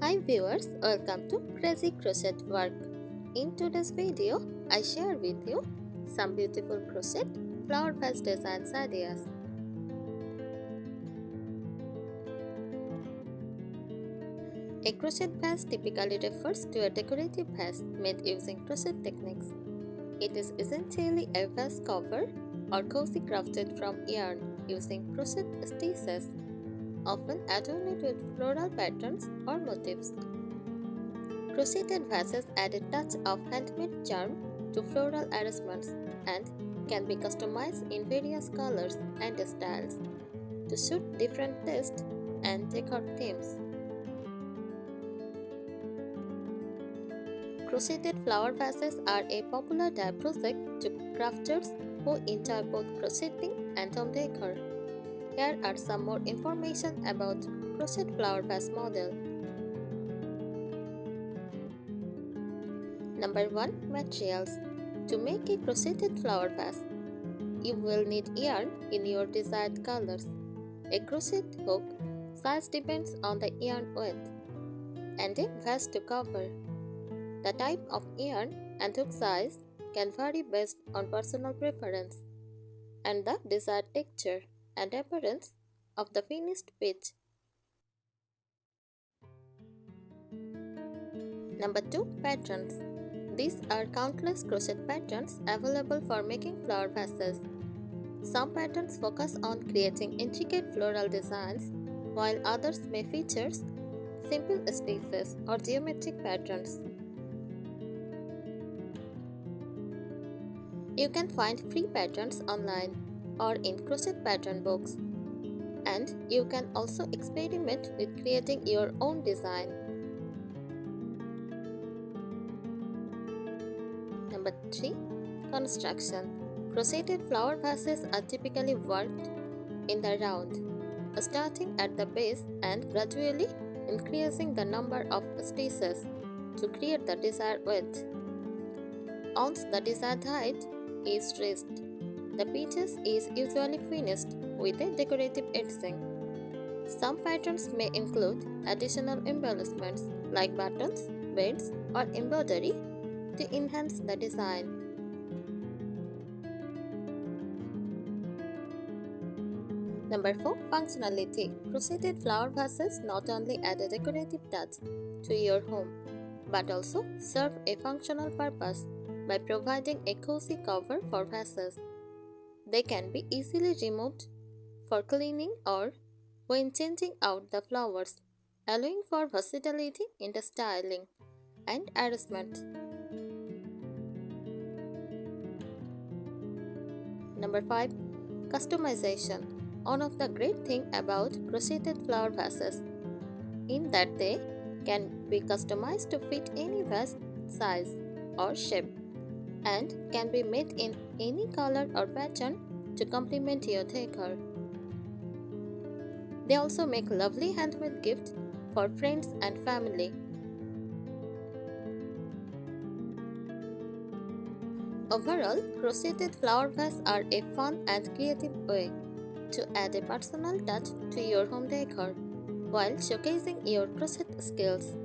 Hi viewers, welcome to Crazy Crochet Work. In today's video, I share with you some beautiful crochet flower vase designs ideas. A crochet vase typically refers to a decorative vase made using crochet techniques. It is essentially a vase cover or cozy crafted from yarn using crochet stitches, often adorned with floral patterns or motifs. Crocheted vases add a touch of handmade charm to floral arrangements and can be customized in various colors and styles to suit different tastes and decor themes. Crocheted flower vases are a popular dye project to crafters who enjoy both crocheting and home decor. Here are some more information about crochet flower vase model. Number 1. Materials. To make a crocheted flower vase, you will need yarn in your desired colors. A crochet hook size depends on the yarn width, and a vase to cover. The type of yarn and hook size can vary based on personal preference and the desired texture and appearance of the finished piece. Number 2. Patterns. These are countless crochet patterns available for making flower vases. Some patterns focus on creating intricate floral designs, while others may feature simple stitches or geometric patterns. You can find free patterns online or in crochet pattern books, and you can also experiment with creating your own design. Number 3. Construction. Crocheted flower vases are typically worked in the round, starting at the base and gradually increasing the number of stitches to create the desired width. Once the desired height is reached, the piece is usually finished with a decorative edging. Some patterns may include additional embellishments like buttons, beads, or embroidery to enhance the design. Number 4. Functionality. Crocheted flower vases not only add a decorative touch to your home, but also serve a functional purpose by providing a cozy cover for vases. They can be easily removed for cleaning or when changing out the flowers, allowing for versatility in the styling and arrangement. Number 5. Customization. One of the great things about crocheted flower vases in that they can be customized to fit any vase size or shape and can be made in any color or pattern to complement your decor. They also make lovely handmade gifts for friends and family. Overall, crocheted flower vases are a fun and creative way to add a personal touch to your home decor while showcasing your crochet skills.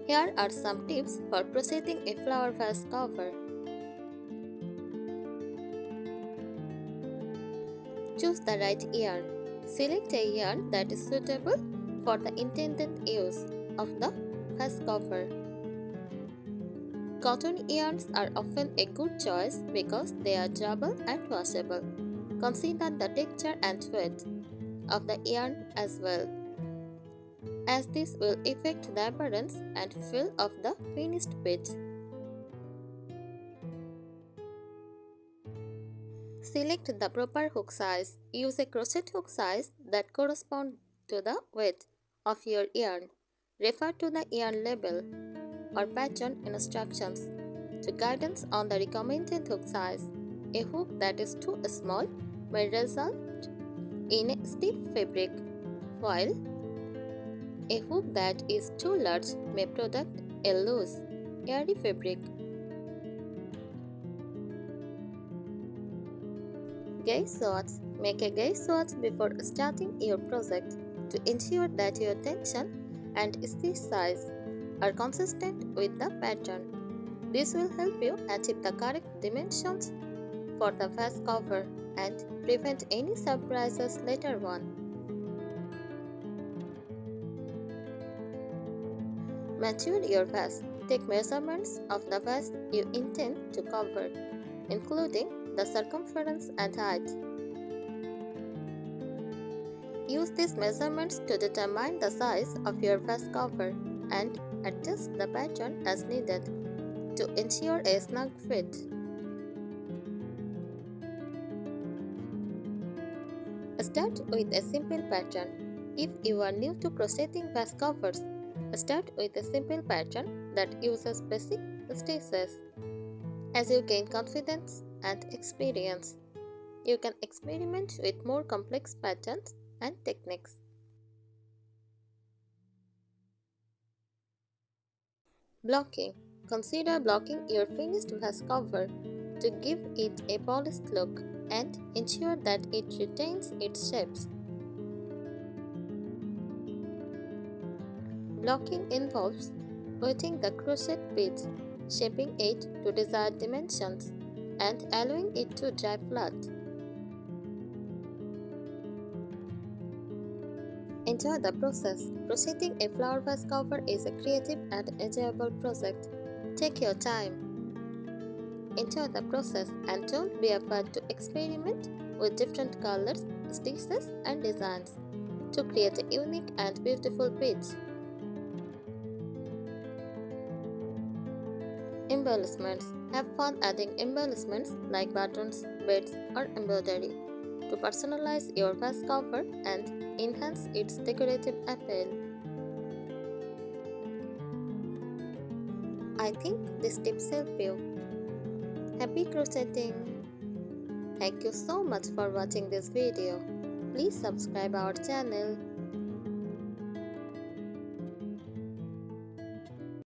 Here are some tips for crocheting a flower vase cover. Choose the right yarn. Select a yarn that is suitable for the intended use of the vase cover. Cotton yarns are often a good choice because they are durable and washable. Consider the texture and weight of the yarn as well, as this will affect the appearance and feel of the finished piece. Select the proper hook size. Use a crochet hook size that corresponds to the width of your yarn. Refer to the yarn label or pattern instructions to guidance on the recommended hook size. A hook that is too small may result in a stiff fabric, while a hook that is too large may produce a loose, airy fabric. Gaze swatch. Make a gaze swatch before starting your project to ensure that your tension and stitch size are consistent with the pattern. This will help you achieve the correct dimensions for the vase cover and prevent any surprises later on. Mature your vase. Take measurements of the vase you intend to cover, including the circumference and height. Use these measurements to determine the size of your vase cover and adjust the pattern as needed to ensure a snug fit. Start with a simple pattern. If you are new to crocheting vase covers, start with a simple pattern that uses basic stitches. As you gain confidence and experience, you can experiment with more complex patterns and techniques. Blocking. Consider blocking your finished vase cover to give it a polished look and ensure that it retains its shapes. Blocking involves wetting the crochet bead, shaping it to desired dimensions, and allowing it to dry flat. Enjoy the process. Crocheting a flower vase cover is a creative and enjoyable project. Take your time. Enjoy the process and don't be afraid to experiment with different colors, stitches, and designs to create a unique and beautiful piece. Embellishments. Have fun adding embellishments like buttons, beads, or embroidery to personalize your vase cover and enhance its decorative appeal. I think these tips help you. Happy crocheting! Thank you so much for watching this video. Please subscribe our channel.